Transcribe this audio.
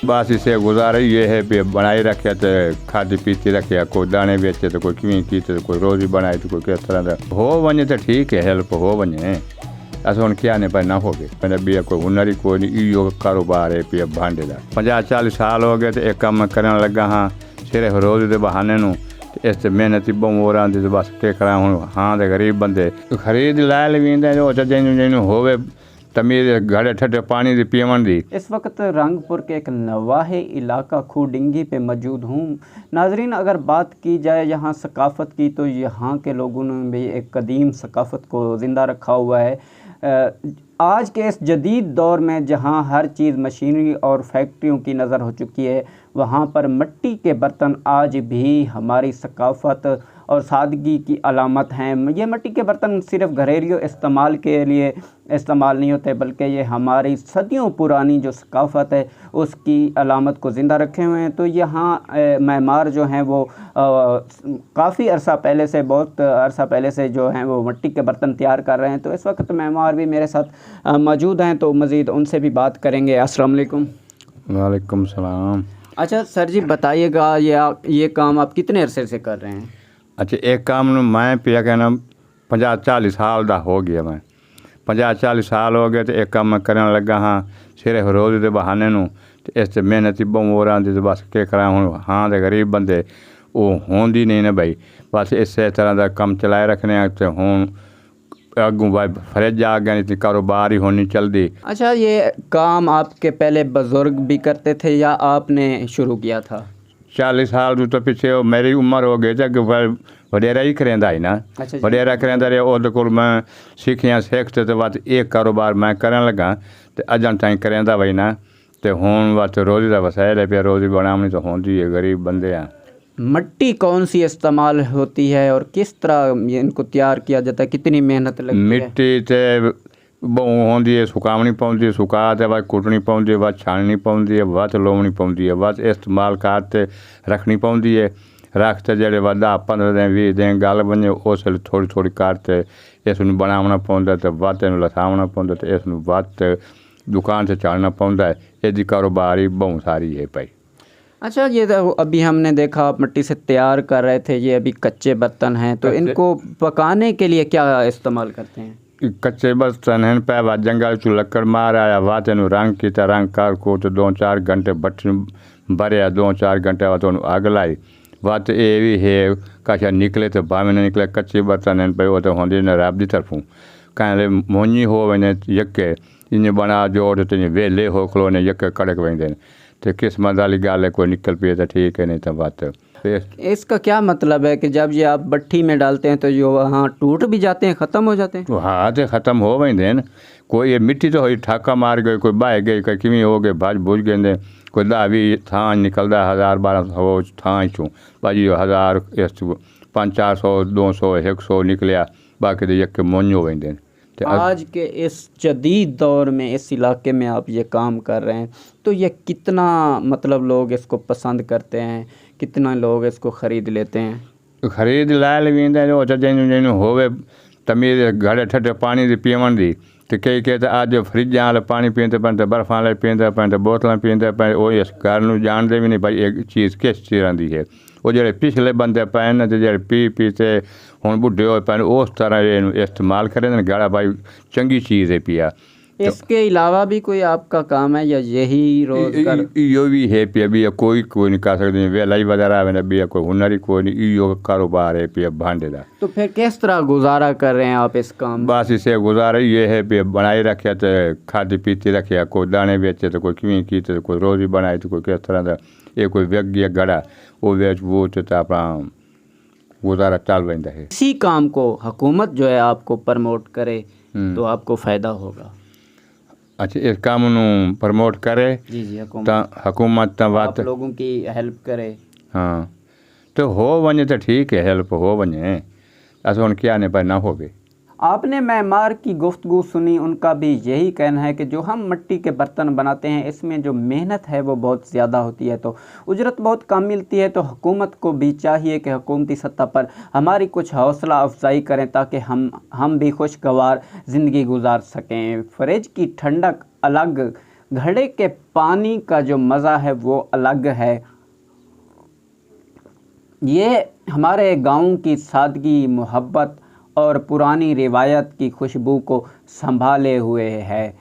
बस इसे गुजारा ये है भी बनाई रखे तो खाती पीती रखे, कोई दाने बेचे तो कोई किवें की तो कोई रोज़ी बनाए तो कोई किस तरह का हो वने तो ठीक है, हेल्प हो वने अस हम क्या ने पर ना हो गए मैंने भी कोई हुनर ही कोई नहीं, यो कारोबार है भी भांडे का 50-40 साल हो गए तो एक काम करने लगा हाँ सिर्फ रोज़ के बहाने नूं इस मेहनत ही बहु हो रही तो बस के करा हूँ हाँ तो गरीब बंदे खरीद ला लेंदे जो जिन्होंने होवे तमीज़ घड़े ठंडे पानी की पीवन दी। इस वक्त रंगपुर के एक नवाहे इलाका खूडिंगी पे मौजूद हूँ। नाजरीन, अगर बात की जाए यहाँ सकाफ़त की तो यहाँ के लोगों ने भी एक कदीम सकाफ़त को ज़िंदा रखा हुआ है। आज के इस जदीद दौर में जहाँ हर चीज़ मशीनरी और फैक्ट्रियों की नज़र हो चुकी है, वहाँ पर मिट्टी के बर्तन आज भी हमारी सकाफ़त और सादगी की अलामत हैं। ये मिट्टी के बर्तन सिर्फ़ घरेलू इस्तेमाल के लिए इस्तेमाल नहीं होते, बल्कि ये हमारी सदियों पुरानी जो सकाफ़त है उसकी अलामत को ज़िंदा रखे हुए हैं। तो यहाँ मेमार जो हैं वो काफ़ी अरसा पहले से बहुत अरसा पहले से जो हैं वो मिट्टी के बर्तन तैयार कर रहे हैं। तो इस वक्त मेमार भी मेरे साथ मौजूद हैं, तो मज़ीद उनसे भी बात करेंगे। अस्सलाम वालेकुम। वालेकुम सलाम। अच्छा सर जी, बताइएगा ये काम आप कितने अरसे से कर रहे हैं? अच्छा, एक काम मैं पिया कहना 50-40 साल का हो गया, मैं 50-40 साल हो गए तो एक काम मैं करने लगा हाँ सिर्फ रोज़ के बहाने नूं तो इस मेहनत ही बहु हो रही तो बस के करा हूँ हाँ तो गरीब बंदे वो होंदी नहीं ना भाई, बस इस तरह का काम चलाए रखने तो हूँ अगू भाई फ्रिज आ गया नहीं तो कारोबार ही होनी चलती। अच्छा, ये काम आपके पहले बुज़ुर्ग भी करते थे या आपने शुरू किया था? 40 साल तो पिछे मेरी उम्र हो गई कि वडेरा ही करेंदा ही ना। अच्छा जी। वडेरा करेंदा रहे ओदे कोल मैं सीखियां सीखते तो बस एक कारोबार मैं करन लगा तो अजन ताईं करेंदा वही ना तो हुण बस रोज़ी का वसाइल है, पे रोज़ी बनावनी तो होंदी है, गरीब बंदे हैं। मिट्टी कौन सी इस्तेमाल होती है और किस तरह इनको तैयार किया जाता है, कितनी मेहनत लगती है? मिट्टी ते बहु होंदी है, सुकावनी पौंदी है, सुका ते बस कुटनी पौंदी है, बस छाननी पौंदी है, बस लोवनी पौंदी है, बस इस्तेमाल करते रखनी पौंदी है। रखते जेड़े 10-15 दिन 20 दिन गल बने उस थोड़ी थोड़ी करते इसनूं बनावना पौंदा ते वत इनूं लसावना पौंदा ते इसनूं वत दुकान से चालना पौंदा है। इसकी कारोबार ही बहुत सारी है भाई। अच्छा, ये तो अभी हमने देखा आप मिट्टी से तैयार कर रहे थे, ये अभी कच्चे बर्तन हैं, तो इनको पकाने के लिए क्या इस्तेमाल करते हैं? कच्चे बर्तन हैं पे वा जंगल चू लक्कड़ मार आया वात इनूं रंग किया, रंग कर को तो 2-4 घंटे भट्टी भरिया, 2-4 घंटे बाद उन्होंने अग लाई वात ये भी है कशा निकले तो भावें न निकले। कच्चे बर्तन हैं पे वो तो होंदे न रब की तरफों कहें मोनी हो वने यके इन्हें बना जोड़ तो वेले हो खलोने यके कड़क वेंदे तो किस्मत वाली गल है, कोई निकल पिए तो ठीक है नहीं तो बात। इसका क्या मतलब है कि जब ये आप भट्टी में डालते हैं तो जो वहाँ टूट भी जाते हैं, ख़त्म हो जाते हैं? हाँ तो ख़त्म हो वेंदे न। कोई ये मिट्टी तो हुई ठाका मार गई, कोई बह गई, कोई किवें हो गए भज भुज गए, कोई 10-20 थां निकलता 1000-1200 थां चूँ भाजी 1000 500-400 200 100 निकलिया, बाकी तो यके मोन हो वेंदे। आज के इस जदीद दौर में इस इलाके में आप ये काम कर रहे हैं तो ये कितना मतलब लोग इसको पसंद करते हैं, कितना लोग इसको ख़रीद लेते हैं? खरीद ला लेंदे जो जिन्होंने होवे तमीज़ घड़े ठंडे पानी की पीवन दी तो कई तो अज फ्रिजां वाले पानी पींदे पे तो बर्फ़ वाले पींदे पे तो बोतलें पींदे पे, वो इस गल नूं जानते भी नहीं भाई एक चीज़ किस तरह की है। वो जो पिछले बंदे पे न जो पी ते हुण बुढ़े होए पे उस तरह इस्तेमाल करें गड़ा भाई चंगी चीज़ है पिया। इसके अलावा भी कोई आपका काम है या यही रोज़गार? यो भी है पिया भी कोई नहीं कर सकते, वेलाई वगैरह भी कोई हुनर ही कोई नहीं, यो कारोबार है पिया भांडे का। तो फिर किस तरह गुजारा कर रहे हैं आप इस काम? बस इसे गुजारा ये है पिया बनाई रखे तो खाती पीती रखे, कोई दाने बेचे तो कोई किवें की तो कोई रोज़ी बनाई तो कोई किस तरह का ये कोई व्यग गया गड़ा वो बेच वो तो अपना गुजारा चल रहा है। इसी काम को हुकूमत जो है आपको प्रमोट करे तो आपको फ़ायदा होगा। अच्छा, इस काम नूं प्रमोट करे जी हुकूमत आप लोगों की हेल्प करे। हाँ तो हो वने तो ठीक है, हेल्प हो वने अस हुण क्या ने पर ना होवे। आपने मेमार की गुफ्तगू सुनी, उनका भी यही कहना है कि जो हम मिट्टी के बर्तन बनाते हैं इसमें जो मेहनत है वो बहुत ज़्यादा होती है, तो उजरत बहुत कम मिलती है। तो हुकूमत को भी चाहिए कि हुकूमती सतह पर हमारी कुछ हौसला अफजाई करें ताकि हम भी खुशगवार ज़िंदगी गुजार सकें। फ्रिज की ठंडक अलग گھڑے کے پانی کا جو مزہ ہے وہ الگ ہے۔ یہ ہمارے گاؤں کی سادگی، محبت اور پرانی روایت کی خوشبو کو سنبھالے ہوئے ہے۔